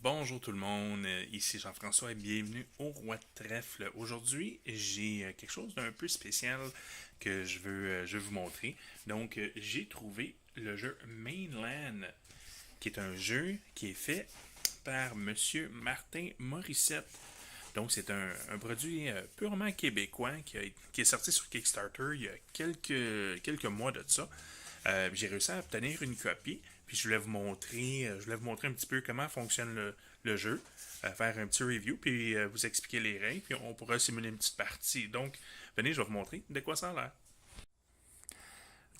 Bonjour tout le monde, ici Jean-François et bienvenue au Roi de Trèfle. Aujourd'hui, j'ai quelque chose d'un peu spécial que je veux vous montrer. Donc, j'ai trouvé le jeu Mainland, qui est un jeu qui est fait par Monsieur Martin Morissette. Donc, c'est un produit purement québécois qui est sorti sur Kickstarter il y a quelques mois de ça. J'ai réussi à obtenir une copie, puis je voulais vous montrer un petit peu comment fonctionne le jeu, faire un petit review, puis vous expliquer les règles, puis on pourra simuler une petite partie. Donc, venez, je vais vous montrer de quoi ça a l'air.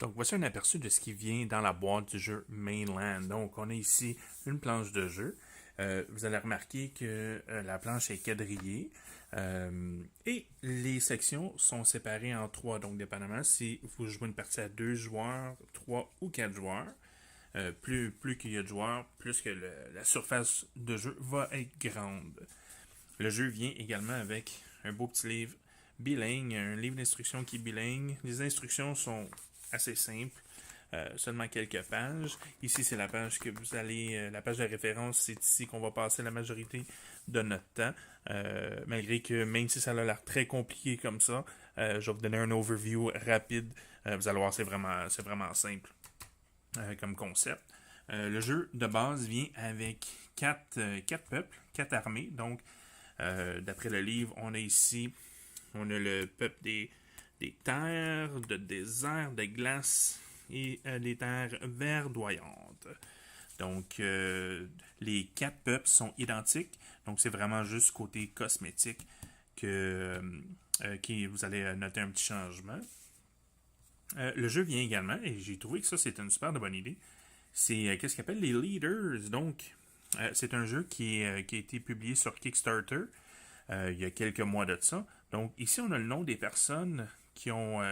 Donc, voici un aperçu de ce qui vient dans la boîte du jeu Mainland. Donc, on a ici une planche de jeu. Vous allez remarquer que la planche est quadrillée et les sections sont séparées en trois. Donc, dépendamment si vous jouez une partie à 2 joueurs, 3 ou 4 joueurs, plus qu'il y a de joueurs, plus que la surface de jeu va être grande. Le jeu vient également avec un beau petit livre bilingue, un livre d'instructions qui est bilingue. Les instructions sont assez simples, seulement quelques pages. Ici, c'est la page que vous allez, la page de référence, c'est ici qu'on va passer la majorité de notre temps. Malgré que même si ça a l'air très compliqué comme ça, je vais vous donner un overview rapide. Vous allez voir, c'est vraiment simple comme concept. Le jeu de base vient avec quatre peuples, 4 armées. Donc, d'après le livre, on a le peuple des terres, de désert, de glace et des terres verdoyantes. Donc, les 4 peuples sont identiques. Donc, c'est vraiment juste côté cosmétique que vous allez noter un petit changement. Le jeu vient également, et j'ai trouvé que ça, c'est une super de bonne idée. C'est qu'est-ce qu'on appelle les leaders. Donc, c'est un jeu qui a été publié sur Kickstarter il y a quelques mois de ça. Donc, ici, on a le nom des personnes qui ont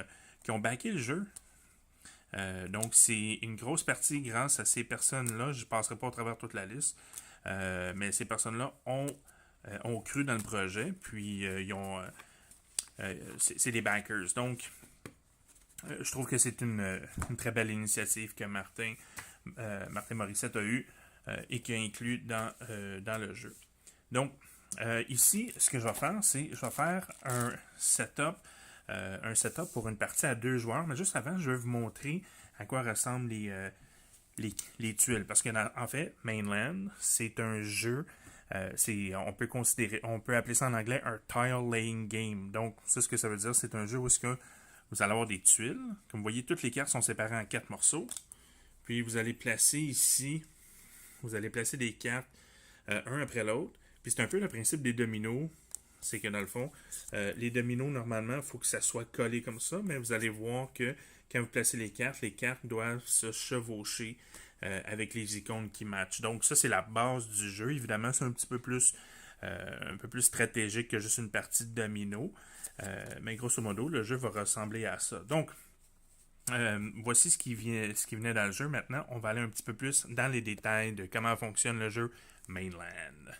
backé le jeu. Donc, c'est une grosse partie grâce à ces personnes-là. Je ne passerai pas au travers toute la liste. Mais ces personnes-là ont cru dans le projet. Puis, c'est des backers. Donc, je trouve que c'est une très belle initiative que Martin Morissette a eue et qui a inclus dans le jeu. Donc, ici, ce que je vais faire, c'est je vais faire un setup pour une partie à 2 joueurs. Mais juste avant, je vais vous montrer à quoi ressemblent les tuiles. Parce que, en fait, Mainland, c'est un jeu. On peut appeler ça en anglais un tile laying game. Donc, ça, ce que ça veut dire, c'est un jeu où vous allez avoir des tuiles. Comme vous voyez, toutes les cartes sont séparées en 4 morceaux. Puis vous allez placer ici, vous allez placer des cartes un après l'autre. Puis c'est un peu le principe des dominos. C'est que dans le fond, les dominos, normalement, il faut que ça soit collé comme ça. Mais vous allez voir que quand vous placez les cartes doivent se chevaucher avec les icônes qui matchent. Donc ça, c'est la base du jeu. Évidemment, c'est un peu plus stratégique que juste une partie de domino. Mais grosso modo, le jeu va ressembler à ça. Donc, voici ce qui venait dans le jeu. Maintenant, on va aller un petit peu plus dans les détails de comment fonctionne le jeu Mainland.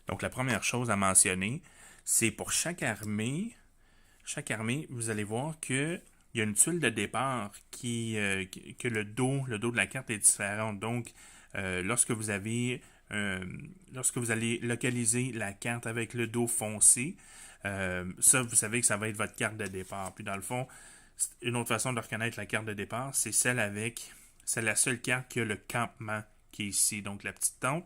Donc, la première chose à mentionner, c'est pour chaque armée, vous allez voir que il y a une tuile de départ que le dos de la carte est différent. Donc, lorsque vous allez localiser la carte avec le dos foncé, ça, vous savez que ça va être votre carte de départ. Puis dans le fond, une autre façon de reconnaître la carte de départ, c'est c'est la seule carte qui a le campement qui est ici. Donc la petite tente,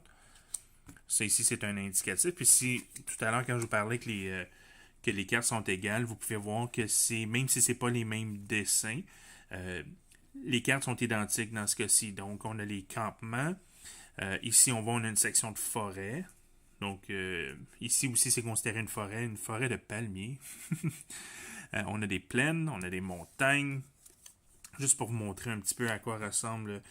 ça ici, c'est un indicatif. Puis si, tout à l'heure, quand je vous parlais que les cartes sont égales, vous pouvez voir que même si c'est pas les mêmes dessins, les cartes sont identiques dans ce cas-ci. Donc on a les campements. Ici, on a une section de forêt. Donc, ici aussi, c'est considéré une forêt de palmiers. On a des plaines, on a des montagnes. Juste pour vous montrer un petit peu à quoi ressemblent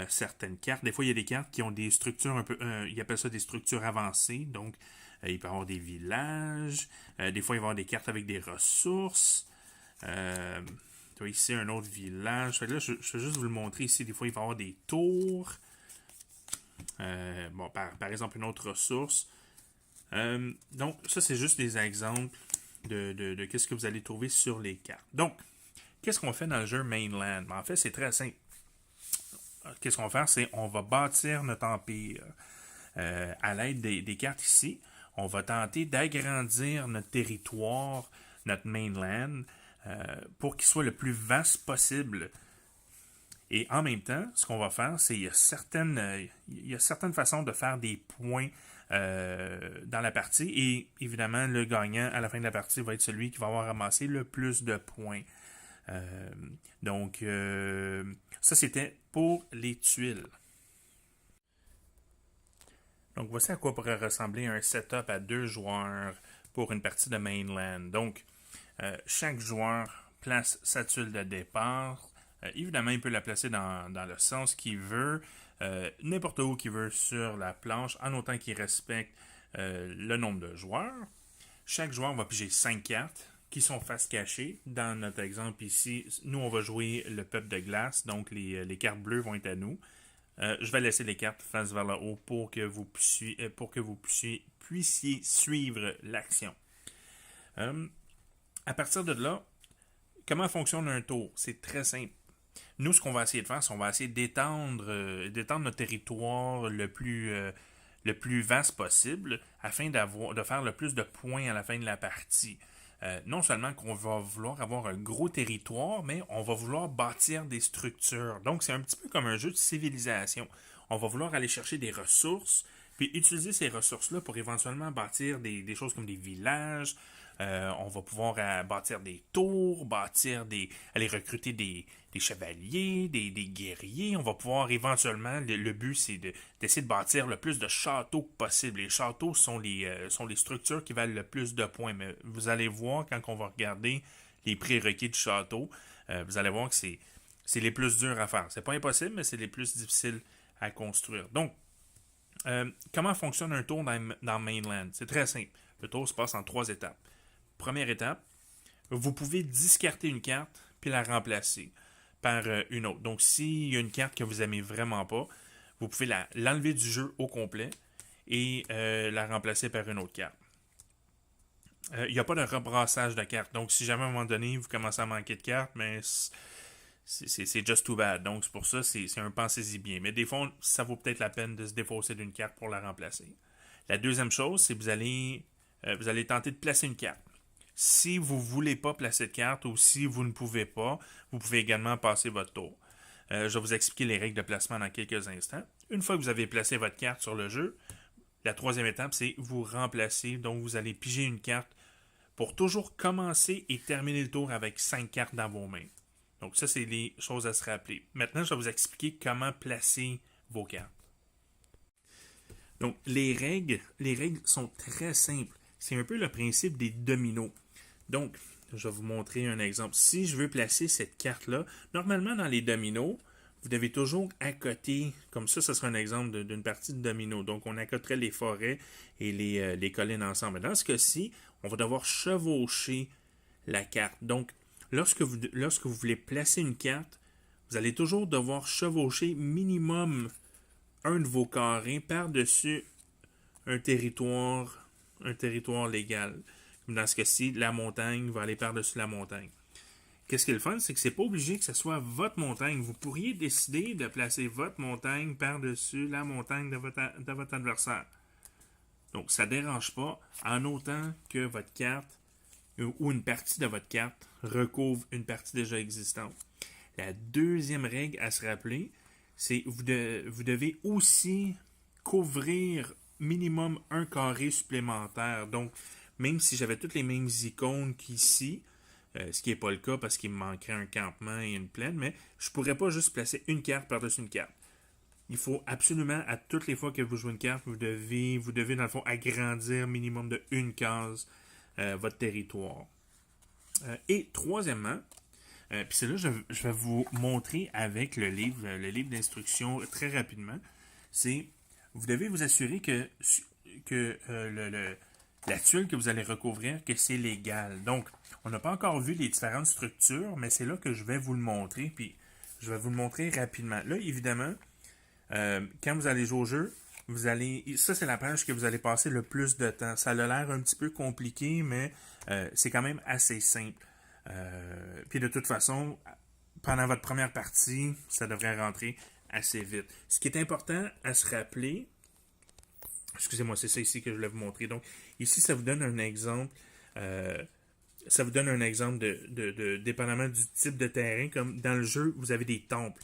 certaines cartes. Des fois, il y a des cartes qui ont des structures un peu... ils appellent ça des structures avancées. Donc, il peut y avoir des villages. Des fois, il va y avoir des cartes avec des ressources. Ici, un autre village. Là, je vais juste vous le montrer ici. Des fois, il va y avoir des tours. Par exemple, une autre ressource. Donc, ça, c'est juste des exemples de qu'est-ce que vous allez trouver sur les cartes. Donc, qu'est-ce qu'on fait dans le jeu Mainland? En fait, c'est très simple. Qu'est-ce qu'on va faire? C'est on va bâtir notre empire. à l'aide des cartes ici, on va tenter d'agrandir notre territoire, notre mainland, pour qu'il soit le plus vaste possible. Et en même temps, ce qu'on va faire, c'est il y a certaines façons de faire des points dans la partie. Et évidemment, le gagnant à la fin de la partie va être celui qui va avoir ramassé le plus de points. Donc, ça c'était pour les tuiles. Donc, voici à quoi pourrait ressembler un setup à 2 joueurs pour une partie de mainland. Donc, chaque joueur place sa tuile de départ. Évidemment, il peut la placer dans le sens qu'il veut, n'importe où qu'il veut sur la planche, en autant qu'il respecte le nombre de joueurs. Chaque joueur va piger 5 cartes qui sont face cachée. Dans notre exemple ici, nous, on va jouer le peuple de glace, donc les cartes bleues vont être à nous. Je vais laisser les cartes face vers le haut pour que vous puissiez suivre l'action. À partir de là, comment fonctionne un tour? C'est très simple. Nous, ce qu'on va essayer de faire, c'est qu'on va essayer d'étendre notre territoire le plus vaste possible afin de faire le plus de points à la fin de la partie. Non seulement qu'on va vouloir avoir un gros territoire, mais on va vouloir bâtir des structures. Donc, c'est un petit peu comme un jeu de civilisation. On va vouloir aller chercher des ressources, puis utiliser ces ressources-là pour éventuellement bâtir des choses comme des villages. On va pouvoir bâtir des tours, aller recruter des chevaliers, des guerriers. On va pouvoir éventuellement, le but c'est d'essayer de bâtir le plus de châteaux que possible. Les châteaux sont les structures qui valent le plus de points. Mais vous allez voir quand on va regarder les prérequis du château, vous allez voir que c'est les plus durs à faire. C'est pas impossible, mais c'est les plus difficiles à construire. Donc, comment fonctionne un tour dans Mainland? C'est très simple. Le tour se passe en 3 étapes. Première étape, vous pouvez discarter une carte puis la remplacer par une autre. Donc, s'il y a une carte que vous n'aimez vraiment pas, vous pouvez l'enlever du jeu au complet et la remplacer par une autre carte. Il n'y a pas de rebrassage de cartes. Donc, si jamais à un moment donné, vous commencez à manquer de cartes, mais c'est just too bad. Donc, c'est pour ça, c'est un pensez-y bien. Mais des fois, ça vaut peut-être la peine de se défausser d'une carte pour la remplacer. La deuxième chose, c'est que vous allez tenter de placer une carte. Si vous ne voulez pas placer de carte ou si vous ne pouvez pas, vous pouvez également passer votre tour. Je vais vous expliquer les règles de placement dans quelques instants. Une fois que vous avez placé votre carte sur le jeu, la troisième étape, c'est vous remplacer. Donc, vous allez piger une carte pour toujours commencer et terminer le tour avec 5 cartes dans vos mains. Donc, ça, c'est les choses à se rappeler. Maintenant, je vais vous expliquer comment placer vos cartes. Donc, les règles sont très simples. C'est un peu le principe des dominos. Donc, je vais vous montrer un exemple. Si je veux placer cette carte-là, normalement dans les dominos, vous devez toujours accoter, comme ça, ce sera un exemple d'une partie de domino. Donc, on accoterait les forêts et les collines ensemble. Dans ce cas-ci, on va devoir chevaucher la carte. Donc, lorsque vous voulez placer une carte, vous allez toujours devoir chevaucher minimum un de vos carrés par-dessus un territoire légal. Dans ce cas-ci, la montagne va aller par-dessus la montagne. Qu'est-ce qui est le fun, c'est que c'est pas obligé que ce soit votre montagne. Vous pourriez décider de placer votre montagne par-dessus la montagne de votre adversaire. Donc, ça ne dérange pas, en autant que votre carte ou une partie de votre carte recouvre une partie déjà existante. La deuxième règle à se rappeler, c'est que vous devez aussi couvrir minimum un carré supplémentaire. Donc, même si j'avais toutes les mêmes icônes qu'ici, ce qui n'est pas le cas parce qu'il me manquerait un campement et une plaine, mais je ne pourrais pas juste placer une carte par-dessus une carte. Il faut absolument, à toutes les fois que vous jouez une carte, vous devez dans le fond, agrandir minimum de une case votre territoire. Et troisièmement, puis c'est là je vais vous montrer avec le livre d'instruction très rapidement, c'est vous devez vous assurer que la tuile que vous allez recouvrir, que c'est légal. Donc, on n'a pas encore vu les différentes structures, mais c'est là que je vais vous le montrer, puis je vais vous le montrer rapidement. Là, évidemment, quand vous allez jouer au jeu, ça c'est la page que vous allez passer le plus de temps. Ça a l'air un petit peu compliqué, mais c'est quand même assez simple. Puis de toute façon, pendant votre première partie, ça devrait rentrer assez vite. Ce qui est important à se rappeler, Excusez-moi, c'est ça ici que je voulais vous montrer. Donc, ici, ça vous donne un exemple. euh, Ça vous donne un exemple dépendamment du type de terrain. Comme dans le jeu, vous avez des temples.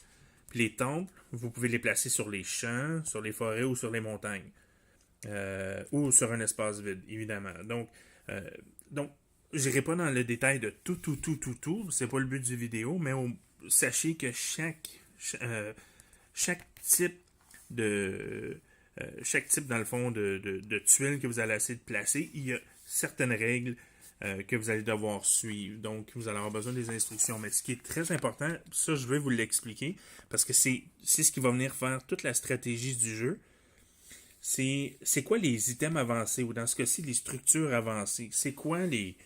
Puis les temples, vous pouvez les placer sur les champs, sur les forêts ou sur les montagnes. Ou sur un espace vide, évidemment. Euh, donc je n'irai pas dans le détail de tout. C'est pas le but du vidéo, mais sachez que chaque type chaque type, dans le fond, de tuiles que vous allez essayer de placer, il y a certaines règles que vous allez devoir suivre. Donc, vous allez avoir besoin des instructions. Mais ce qui est très important, ça, je vais vous l'expliquer, parce que c'est ce qui va venir faire toute la stratégie du jeu. C'est quoi les items avancés, ou dans ce cas-ci, les structures avancées. C'est quoi les...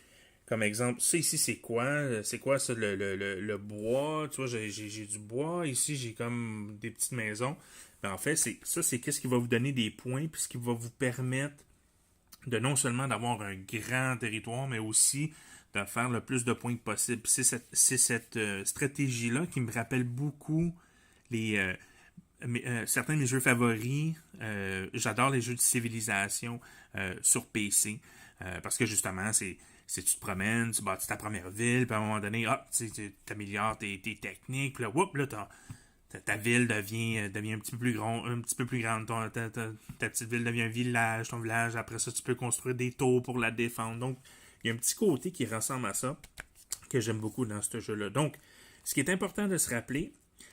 Comme exemple, ça ici, c'est quoi? C'est quoi ça, le bois? Tu vois, j'ai du bois. Ici, j'ai comme des petites maisons. Mais en fait, c'est qu'est-ce qui va vous donner des points, puis ce qui va vous permettre de non seulement d'avoir un grand territoire, mais aussi de faire le plus de points que possible. C'est cette stratégie-là qui me rappelle beaucoup les certains de mes jeux favoris. J'adore les jeux de civilisation sur PC, parce que justement, tu te promènes, tu bâtis ta première ville, puis à un moment donné, tu améliores tes techniques, puis là, là ta ville devient un petit peu plus grande. Ta petite ville devient un village, ton village. Après ça, tu peux construire des tours pour la défendre. Donc, il y a un petit côté qui ressemble à ça que j'aime beaucoup dans ce jeu-là. Donc, ce qui est important de se rappeler,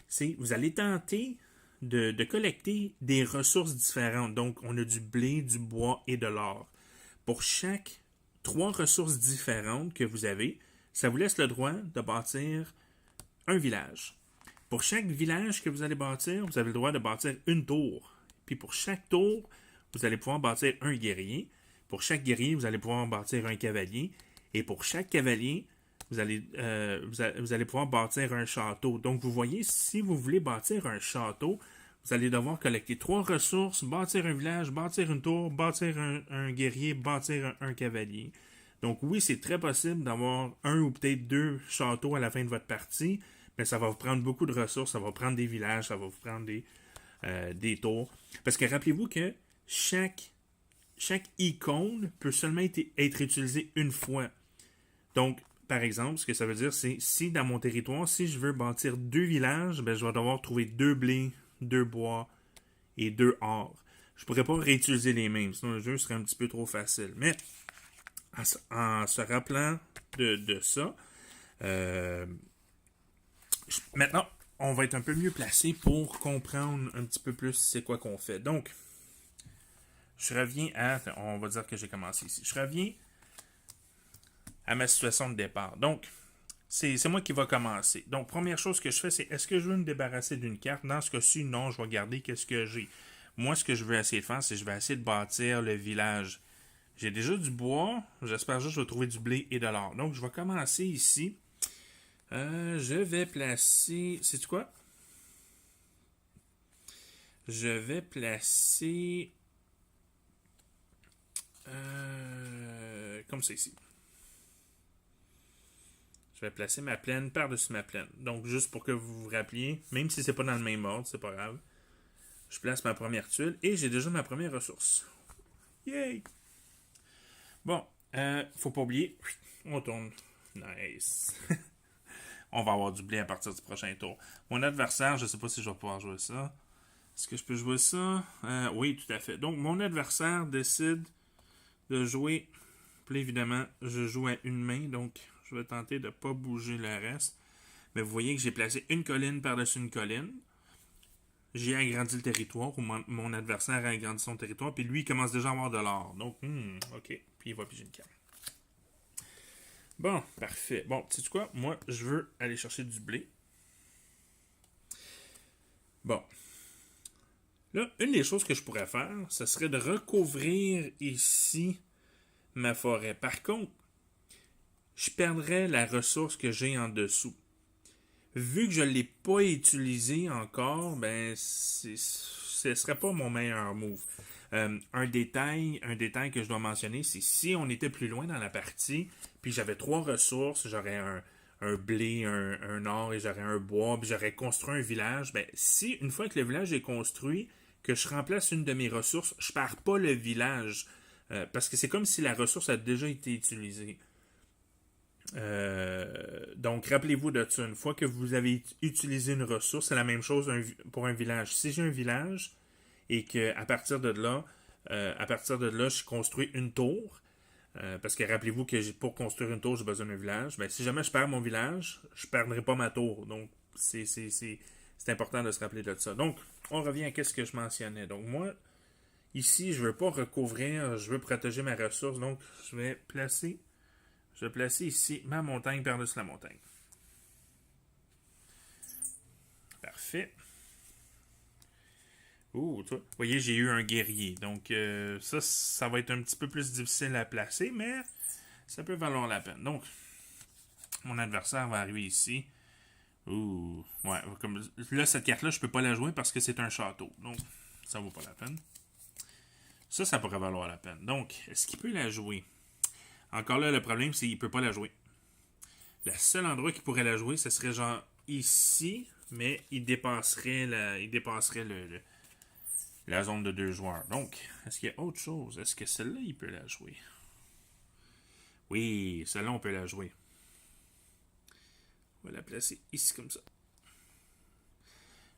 c'est vous allez tenter de collecter des ressources différentes. Donc, on a du blé, du bois et de l'or. Pour chaque 3 ressources différentes que vous avez, ça vous laisse le droit de bâtir un village. Pour chaque village que vous allez bâtir, vous avez le droit de bâtir une tour. Puis pour chaque tour, vous allez pouvoir bâtir un guerrier. Pour chaque guerrier, vous allez pouvoir bâtir un cavalier. Et pour chaque cavalier, vous allez pouvoir bâtir un château. Donc vous voyez, si vous voulez bâtir un château, vous allez devoir collecter 3 ressources, bâtir un village, bâtir une tour, bâtir un guerrier, bâtir un cavalier. Donc oui, c'est très possible d'avoir un ou peut-être 2 châteaux à la fin de votre partie, mais ça va vous prendre beaucoup de ressources, ça va prendre des villages, ça va vous prendre des tours. Parce que rappelez-vous que chaque icône peut seulement être utilisée une fois. Donc, par exemple, ce que ça veut dire, c'est si dans mon territoire, si je veux bâtir 2 villages, ben, je vais devoir trouver 2 blés, 2 bois et 2 or. Je ne pourrais pas réutiliser les mêmes, sinon le jeu serait un petit peu trop facile. Mais en se rappelant de ça, maintenant, on va être un peu mieux placé pour comprendre un petit peu plus c'est quoi qu'on fait. Donc, je reviens à... On va dire que j'ai commencé ici. Je reviens à ma situation de départ. Donc, c'est moi qui va commencer. Donc, première chose que je fais, c'est est-ce que je veux me débarrasser d'une carte? Dans ce cas-ci, non, je vais garder qu'est-ce que j'ai. Moi, ce que je veux essayer de faire, c'est je vais essayer de bâtir le village. J'ai déjà du bois. J'espère juste que je vais trouver du blé et de l'or. Donc, je vais commencer ici. Je vais placer... Sais-tu quoi? Je vais placer... comme ça ici. Je vais placer ma plaine par-dessus ma plaine. Donc, juste pour que vous vous rappeliez, même si c'est pas dans le même ordre, c'est pas grave. Je place ma première tuile et j'ai déjà ma première ressource. Yay! Bon, faut pas oublier, on tourne. Nice. On va avoir du blé à partir du prochain tour. Mon adversaire, je sais pas si je vais pouvoir jouer ça. Est-ce que je peux jouer ça? Oui, tout à fait. Donc, mon adversaire décide de jouer. Puis évidemment, je joue à une main, donc je vais tenter de ne pas bouger le reste. Mais vous voyez que j'ai placé une colline par-dessus une colline. J'ai agrandi le territoire, ou mon adversaire a agrandi son territoire, puis lui, il commence déjà à avoir de l'or. Donc, ok. Puis il va piger une carte. Bon, parfait. Bon, sais-tu quoi? Moi, je veux aller chercher du blé. Bon. Là, une des choses que je pourrais faire, ce serait de recouvrir ici ma forêt. Par contre, je perdrais la ressource que j'ai en dessous. Vu que je ne l'ai pas utilisé encore, ben ce ne serait pas mon meilleur move. Un détail que je dois mentionner, c'est si on était plus loin dans la partie, puis j'avais 3 ressources, j'aurais un blé, un or et j'aurais un bois, puis j'aurais construit un village. Ben, si une fois que le village est construit, que je remplace une de mes ressources, je ne perds pas le village. Parce que c'est comme si la ressource a déjà été utilisée. Donc, rappelez-vous de ça. Une fois que vous avez utilisé une ressource, c'est la même chose pour un village. Si j'ai un village et qu'à partir de là, je construis une tour, parce que rappelez-vous que pour construire une tour, j'ai besoin d'un village. Ben, si jamais je perds mon village, je ne perdrai pas ma tour. Donc, c'est important de se rappeler de ça. Donc, on revient à ce que je mentionnais. Donc, moi, ici, je ne veux pas recouvrir, je veux protéger ma ressource. Donc, je vais placer ici ma montagne par-dessus la montagne. Parfait. Ouh, vous voyez, j'ai eu un guerrier. Donc, ça va être un petit peu plus difficile à placer, mais ça peut valoir la peine. Donc, mon adversaire va arriver ici. Ouh, ouais, comme là, cette carte-là, je peux pas la jouer parce que c'est un château. Donc, ça vaut pas la peine. Ça pourrait valoir la peine. Donc, est-ce qu'il peut la jouer? Encore là, le problème, c'est qu'il peut pas la jouer. Le seul endroit qu'il pourrait la jouer, ce serait genre ici, mais il dépasserait la zone de 2 joueurs. Donc, est-ce qu'il y a autre chose? Est-ce que celle-là, il peut la jouer? Oui, celle-là, on peut la jouer. On va la placer ici comme ça.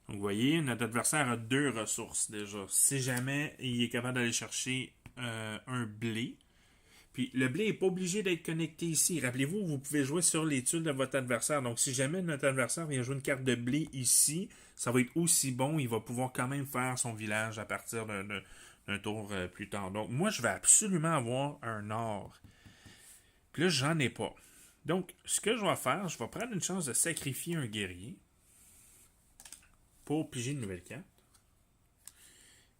Donc, vous voyez, notre adversaire a 2 ressources déjà. Si jamais il est capable d'aller chercher un blé, puis le blé n'est pas obligé d'être connecté ici. Rappelez-vous, vous pouvez jouer sur les tuiles de votre adversaire. Donc, si jamais notre adversaire vient jouer une carte de blé ici, ça va être aussi bon. Il va pouvoir quand même faire son village à partir d'un tour plus tard. Donc, moi, je vais absolument avoir un or. Puis là, j'en ai pas. Donc, ce que je vais faire, je vais prendre une chance de sacrifier un guerrier pour piger une nouvelle carte.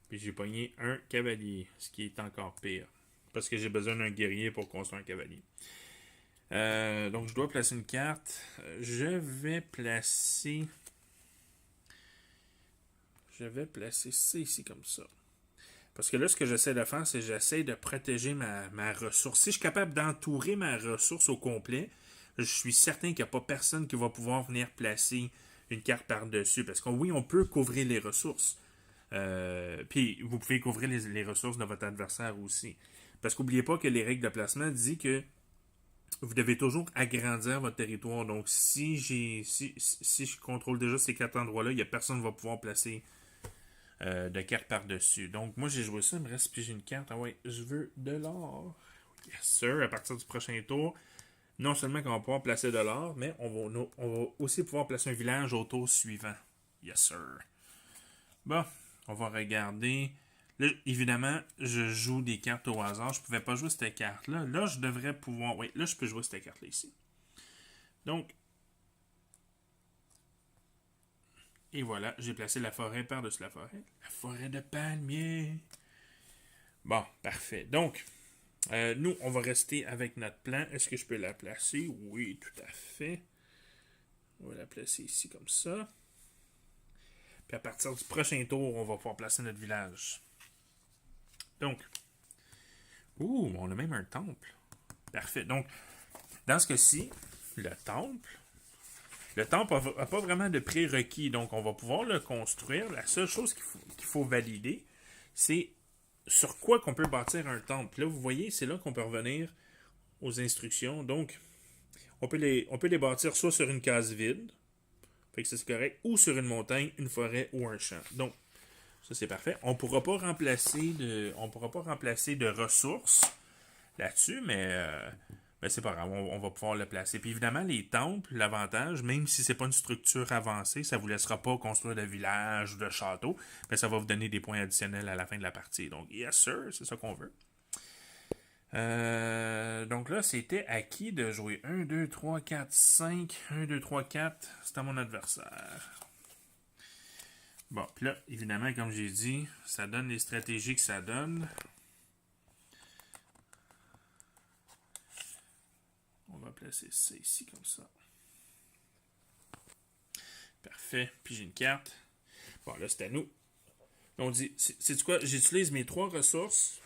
Puis j'ai pogné un cavalier, ce qui est encore pire. Parce que j'ai besoin d'un guerrier pour construire un cavalier. Donc je dois placer une carte. Je vais placer ça ici comme ça. Parce que là, ce que j'essaie de faire, c'est que j'essaie de protéger ma ressource. Si je suis capable d'entourer ma ressource au complet, je suis certain qu'il n'y a pas personne qui va pouvoir venir placer une carte par-dessus. Parce que oui, on peut couvrir les ressources. Puis vous pouvez couvrir les ressources de votre adversaire aussi. Parce qu'oubliez pas que les règles de placement disent que vous devez toujours agrandir votre territoire. Donc, si je contrôle déjà ces 4 endroits-là, il n'y a personne qui va pouvoir placer de cartes par-dessus. Donc, moi, j'ai joué ça. Il me reste piger une carte. Ah ouais, je veux de l'or. Yes, sir. À partir du prochain tour, non seulement qu'on va pouvoir placer de l'or, mais on va aussi pouvoir placer un village au tour suivant. Yes, sir. Bon, on va regarder. Là, évidemment, je joue des cartes au hasard. Je ne pouvais pas jouer cette carte-là. Là, je devrais pouvoir... Oui, là, je peux jouer cette carte-là ici. Donc, et voilà, j'ai placé la forêt par-dessus la forêt. La forêt de palmiers. Bon, parfait. Donc, nous, on va rester avec notre plan. Est-ce que je peux la placer? Oui, tout à fait. On va la placer ici comme ça. Puis à partir du prochain tour, on va pouvoir placer notre village. Donc, on a même un temple. Parfait. Donc, dans ce cas-ci, le temple n'a pas vraiment de prérequis. Donc, on va pouvoir le construire. La seule chose qu'il faut valider, c'est sur quoi qu'on peut bâtir un temple. Puis là, vous voyez, c'est là qu'on peut revenir aux instructions. Donc, on peut les bâtir soit sur une case vide, fait que c'est correct, ou sur une montagne, une forêt ou un champ. Donc, ça, c'est parfait. On ne pourra pas remplacer de ressources là-dessus, mais c'est pas grave. On va pouvoir le placer. Puis évidemment, les temples, l'avantage, même si c'est pas une structure avancée, ça ne vous laissera pas construire de village ou de château, mais ça va vous donner des points additionnels à la fin de la partie. Donc, yes sir, c'est ça qu'on veut. Donc là, c'était à qui de jouer 1, 2, 3, 4, 5. 1, 2, 3, 4. C'est à mon adversaire. Bon, puis là, évidemment, comme j'ai dit, ça donne les stratégies que ça donne. On va placer ça ici comme ça. Parfait. Puis j'ai une carte. Bon, là, c'est à nous. On dit, c'est quoi? J'utilise mes 3 ressources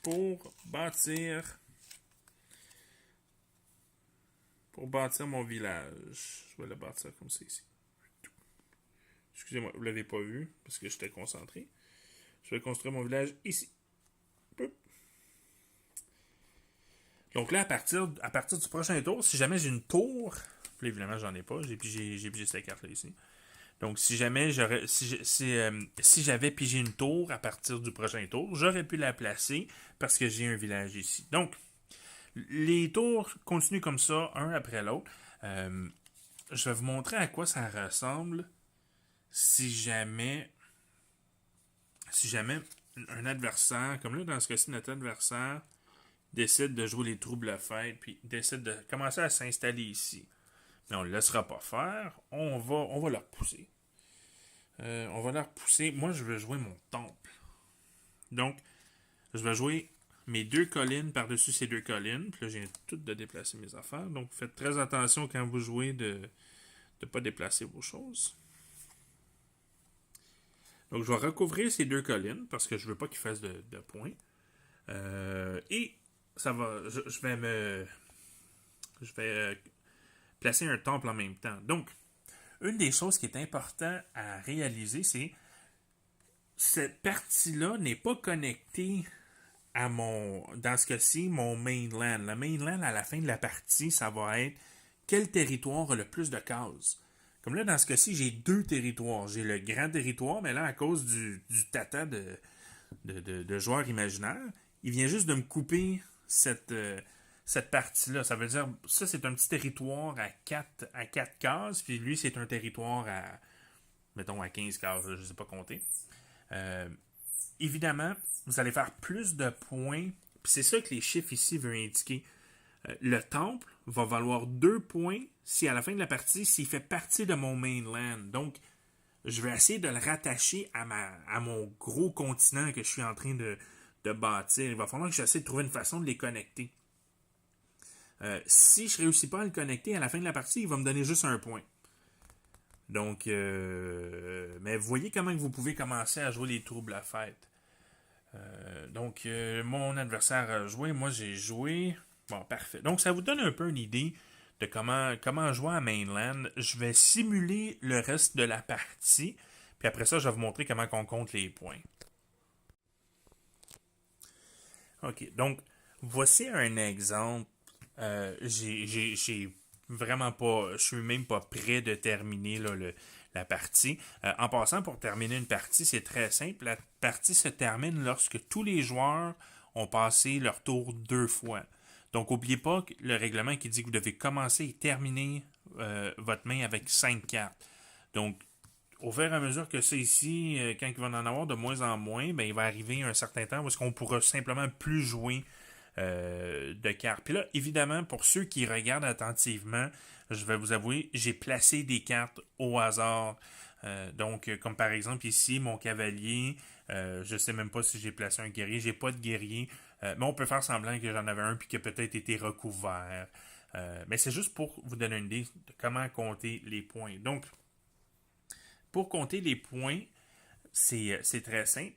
pour bâtir mon village. Je vais le bâtir comme ça ici. Excusez-moi, vous ne l'avez pas vu parce que j'étais concentré. Je vais construire mon village ici. Donc là, à partir du prochain tour, si jamais j'ai une tour, là, évidemment, j'en ai pas, j'ai pigé cette carte-là ici. Donc, si jamais si j'avais pigé une tour à partir du prochain tour, j'aurais pu la placer parce que j'ai un village ici. Donc, les tours continuent comme ça, un après l'autre. Je vais vous montrer à quoi ça ressemble si jamais un adversaire, comme là, dans ce cas-ci, notre adversaire décide de jouer les troubles fêtes, puis décide de commencer à s'installer ici. Mais on ne le laissera pas faire. On va leur pousser. On va leur pousser. Moi, je veux jouer mon temple. Donc, je vais jouer mes 2 collines par-dessus ces 2 collines. Puis là, j'ai tout de déplacer mes affaires. Donc, faites très attention quand vous jouez de ne pas déplacer vos choses. Donc, je vais recouvrir ces 2 collines parce que je ne veux pas qu'ils fassent de points. Et ça va. Je vais placer un temple en même temps. Donc, une des choses qui est importante à réaliser, c'est cette partie-là n'est pas connectée à dans ce cas-ci, mon mainland. Le mainland, à la fin de la partie, ça va être quel territoire a le plus de cases. Comme là, dans ce cas-ci, j'ai 2 territoires. J'ai le grand territoire, mais là, à cause du tata de joueurs imaginaires, il vient juste de me couper cette partie-là. Ça veut dire, ça, c'est un petit territoire à 4 cases, puis lui, c'est un territoire à, mettons, à 15 cases, je ne sais pas compter. Évidemment, vous allez faire plus de points, puis c'est ça que les chiffres ici veulent indiquer. Le temple va valoir 2 points si à la fin de la partie, s'il fait partie de mon mainland. Donc, je vais essayer de le rattacher à mon gros continent que je suis en train de bâtir. Il va falloir que j'essaie de trouver une façon de les connecter. Si je ne réussis pas à le connecter à la fin de la partie, il va me donner juste 1 point. Donc, mais vous voyez comment vous pouvez commencer à jouer les troubles à fête. Donc, mon adversaire a joué, moi j'ai joué. Bon, parfait. Donc, ça vous donne un peu une idée de comment jouer à Mainland. Je vais simuler le reste de la partie. Puis après ça, je vais vous montrer comment on compte les points. OK. Donc, voici un exemple. J'ai vraiment pas. Je suis même pas prêt de terminer là, la partie. En passant, pour terminer une partie, c'est très simple. La partie se termine lorsque tous les joueurs ont passé leur tour 2 fois. Donc, n'oubliez pas le règlement qui dit que vous devez commencer et terminer votre main avec 5 cartes. Donc, au fur et à mesure que c'est ici, quand il va en avoir de moins en moins, ben, il va arriver un certain temps où est-ce qu'on pourra simplement plus jouer de cartes. Puis là, évidemment, pour ceux qui regardent attentivement, je vais vous avouer, j'ai placé des cartes au hasard. Donc, comme par exemple ici, mon cavalier, je ne sais même pas si j'ai placé un guerrier, j'ai pas de guerrier, mais on peut faire semblant que j'en avais un puis qu'il a peut-être été recouvert. Mais c'est juste pour vous donner une idée de comment compter les points. Donc, pour compter les points, c'est très simple.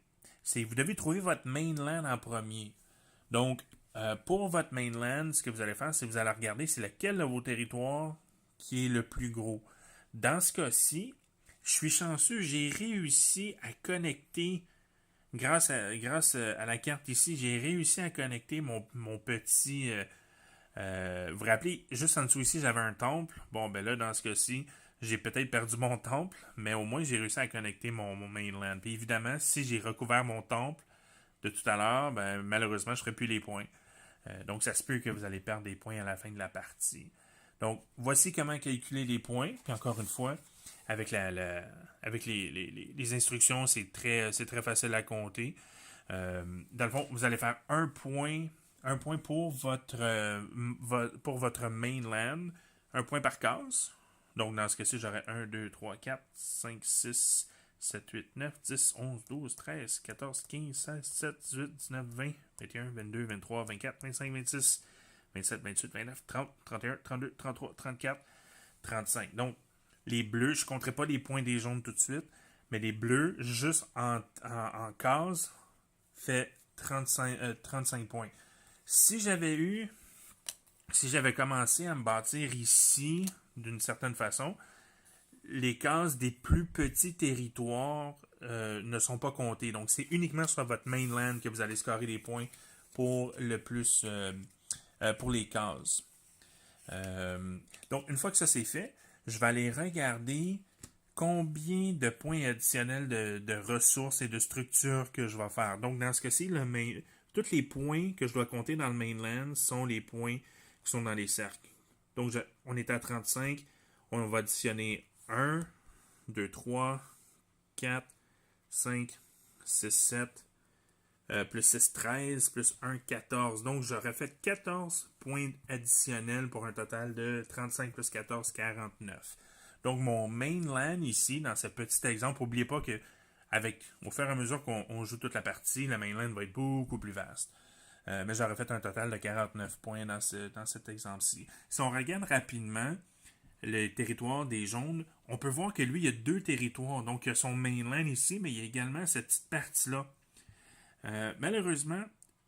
Vous devez trouver votre mainland en premier. Donc, pour votre mainland, ce que vous allez faire, c'est que vous allez regarder c'est lequel de vos territoires qui est le plus gros. Dans ce cas-ci, je suis chanceux, j'ai réussi à connecter, grâce à la carte ici, j'ai réussi à connecter mon petit... vous vous rappelez, juste en dessous ici, j'avais un temple. Bon, ben là, dans ce cas-ci, j'ai peut-être perdu mon temple, mais au moins, j'ai réussi à connecter mon mainland. Puis évidemment, si j'ai recouvert mon temple de tout à l'heure, ben, malheureusement, je ne ferai plus les points. Donc, ça se peut que vous allez perdre des points à la fin de la partie. Donc, voici comment calculer les points. Puis encore une fois, avec les instructions, c'est très facile à compter. Dans le fond, vous allez faire un point pour votre mainland, un point par case. Donc, dans ce cas-ci, j'aurais 1, 2, 3, 4, 5, 6, 7, 8, 9, 10, 11, 12, 13, 14, 15, 16, 17, 18, 19, 20, 21, 22, 23, 24, 25, 26, 27, 28, 29, 30, 31, 32, 33, 34, 35. Donc, les bleus, je ne compterai pas les points des jaunes tout de suite, mais les bleus, juste en case, fait 35 points. Si j'avais commencé à me bâtir ici, d'une certaine façon, les cases des plus petits territoires ne sont pas comptées. Donc, c'est uniquement sur votre mainland que vous allez scorer des points pour le plus pour les cases. Donc, une fois que ça c'est fait, je vais aller regarder combien de points additionnels de ressources et de structures que je vais faire. Donc, dans ce cas-ci, tous les points que je dois compter dans le mainland sont les points qui sont dans les cercles. Donc, on est à 35. On va additionner 1, 2, 3, 4, 5, 6, 7, plus 6, 13, plus 1, 14. Donc, j'aurais fait 14 points additionnels pour un total de 35 plus 14, 49. Donc, mon mainland ici, dans ce petit exemple, n'oubliez pas que au fur et à mesure qu'on joue toute la partie, le mainland va être beaucoup plus vaste. Mais j'aurais fait un total de 49 points dans cet exemple-ci. Si on regarde rapidement le territoire des jaunes, on peut voir que lui, il y a 2 territoires. Donc, il y a son mainland ici, mais il y a également cette petite partie-là. Malheureusement,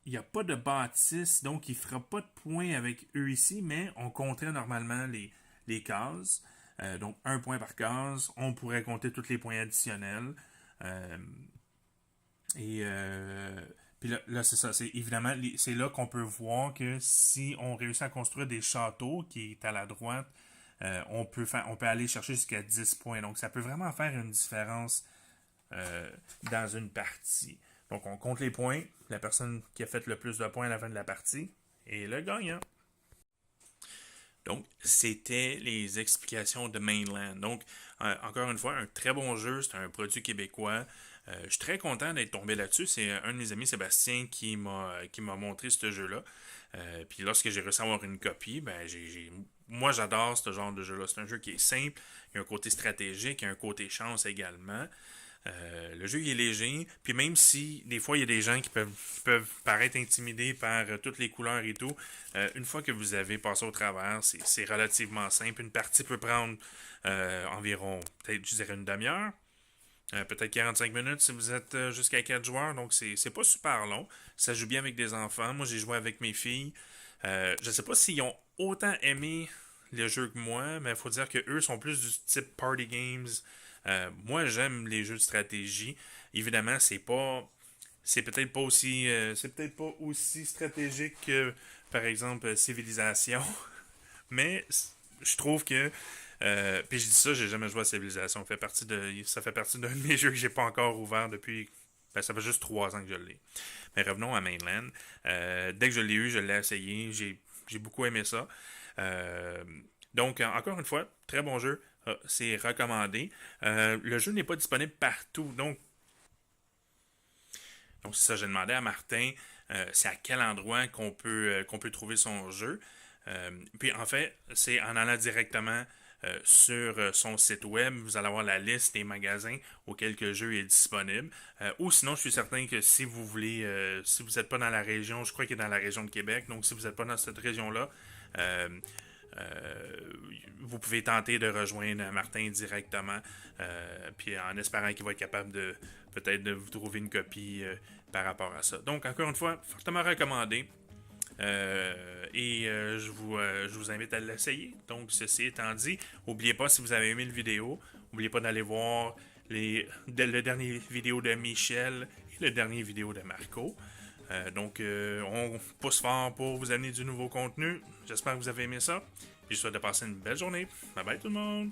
il n'y a pas de bâtisse, donc il ne fera pas de points avec eux ici, mais on compterait normalement les cases. Donc, 1 point par case. On pourrait compter tous les points additionnels. Puis là c'est ça. Évidemment, c'est là qu'on peut voir que si on réussit à construire des châteaux, qui est à la droite, on peut aller chercher jusqu'à 10 points. Donc, ça peut vraiment faire une différence dans une partie. Donc, on compte les points. La personne qui a fait le plus de points à la fin de la partie est le gagnant. Donc, c'était les explications de Mainland. Donc, encore une fois, un très bon jeu. C'est un produit québécois. Je suis très content d'être tombé là-dessus. C'est un de mes amis, Sébastien, qui m'a montré ce jeu-là. Puis lorsque j'ai réussi à avoir une copie, moi j'adore ce genre de jeu-là. C'est un jeu qui est simple, il y a un côté stratégique, il y a un côté chance également. Le jeu il est léger, puis même si des fois il y a des gens qui peuvent paraître intimidés par toutes les couleurs et tout, une fois que vous avez passé au travers, c'est relativement simple. Une partie peut prendre environ, peut-être je dirais une demi-heure, peut-être 45 minutes si vous êtes jusqu'à 4 joueurs, donc c'est pas super long. Ça joue bien avec des enfants. Moi j'ai joué avec mes filles. Je sais pas s'ils ont autant aimé le jeu que moi, mais il faut dire que eux sont plus du type party games. Moi, j'aime les jeux de stratégie. Évidemment, c'est peut-être pas aussi stratégique que, par exemple, Civilisation. Mais je trouve que, puis je dis ça, j'ai jamais joué à Civilisation. Ça fait partie d'un de mes jeux que j'ai pas encore ouvert depuis. Ça fait juste 3 ans que je l'ai. Mais revenons à Mainland. Dès que je l'ai eu, je l'ai essayé. J'ai beaucoup aimé ça. Donc, encore une fois, très bon jeu. C'est recommandé. Le jeu n'est pas disponible partout. Donc c'est ça, j'ai demandé à Martin c'est à quel endroit qu'on peut trouver son jeu. Puis en fait, c'est en allant directement sur son site web, vous allez avoir la liste des magasins auxquels le jeu est disponible. Ou sinon, je suis certain que si vous voulez, si vous n'êtes pas dans la région, je crois qu'il est dans la région de Québec, donc si vous n'êtes pas dans cette région-là, vous pouvez tenter de rejoindre Martin directement, puis en espérant qu'il va être capable de peut-être de vous trouver une copie par rapport à ça. Donc, encore une fois, fortement recommandé. Je vous invite à l'essayer. Donc, ceci étant dit, n'oubliez pas, si vous avez aimé la vidéo, n'oubliez pas d'aller voir le dernier vidéo de Michel et le dernier vidéo de Marco. On pousse fort pour vous amener du nouveau contenu. J'espère que vous avez aimé ça. Puis je souhaite de passer une belle journée. Bye bye tout le monde!